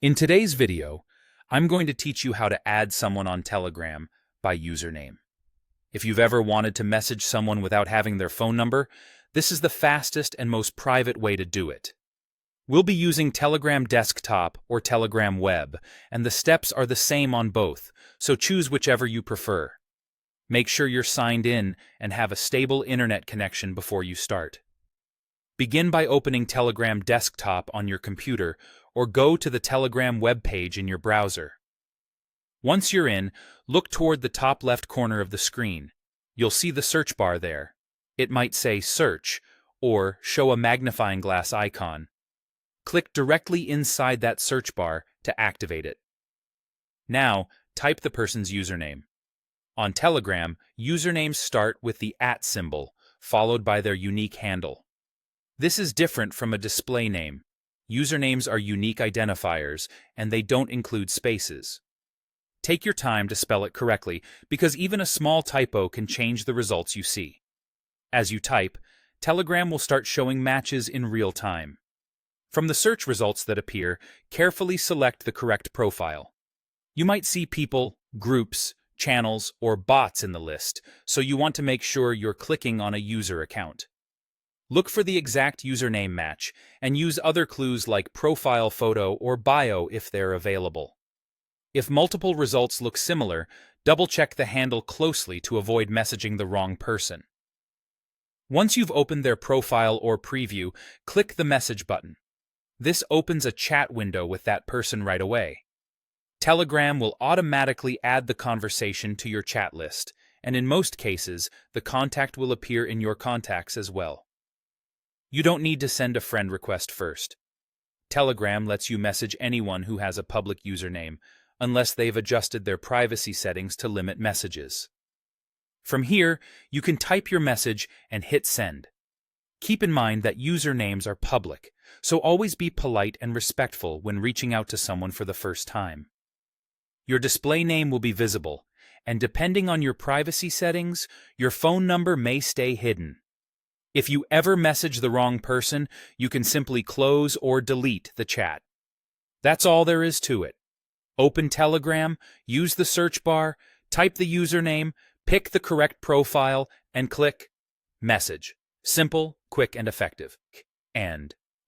In today's video, I'm going to teach you how to add someone on Telegram by username. If you've ever wanted to message someone without having their phone number, this is the fastest and most private way to do it. We'll be using Telegram Desktop or Telegram Web, and the steps are the same on both, so choose whichever you prefer. Make sure you're signed in and have a stable internet connection before you start. Begin by opening Telegram Desktop on your computer or go to the Telegram web page in your browser. Once you're in, look toward the top left corner of the screen. You'll see the search bar there. It might say Search or show a magnifying glass icon. Click directly inside that search bar to activate it. Now, type the person's username. On Telegram, usernames start with the @ symbol, followed by their unique handle. This is different from a display name. Usernames are unique identifiers, and they don't include spaces. Take your time to spell it correctly, because even a small typo can change the results you see. As you type, Telegram will start showing matches in real time. From the search results that appear, carefully select the correct profile. You might see people, groups, channels, or bots in the list, so you want to make sure you're clicking on a user account. Look for the exact username match, and use other clues like profile photo or bio if they're available. If multiple results look similar, double-check the handle closely to avoid messaging the wrong person. Once you've opened their profile or preview, click the message button. This opens a chat window with that person right away. Telegram will automatically add the conversation to your chat list, and in most cases, the contact will appear in your contacts as well. You don't need to send a friend request first. Telegram lets you message anyone who has a public username, unless they've adjusted their privacy settings to limit messages. From here, you can type your message and hit send. Keep in mind that usernames are public, so always be polite and respectful when reaching out to someone for the first time. Your display name will be visible, and depending on your privacy settings, your phone number may stay hidden. If you ever message the wrong person, you can simply close or delete the chat. That's all there is to it. Open Telegram, use the search bar, type the username, pick the correct profile, and click Message. Simple, quick, and effective. And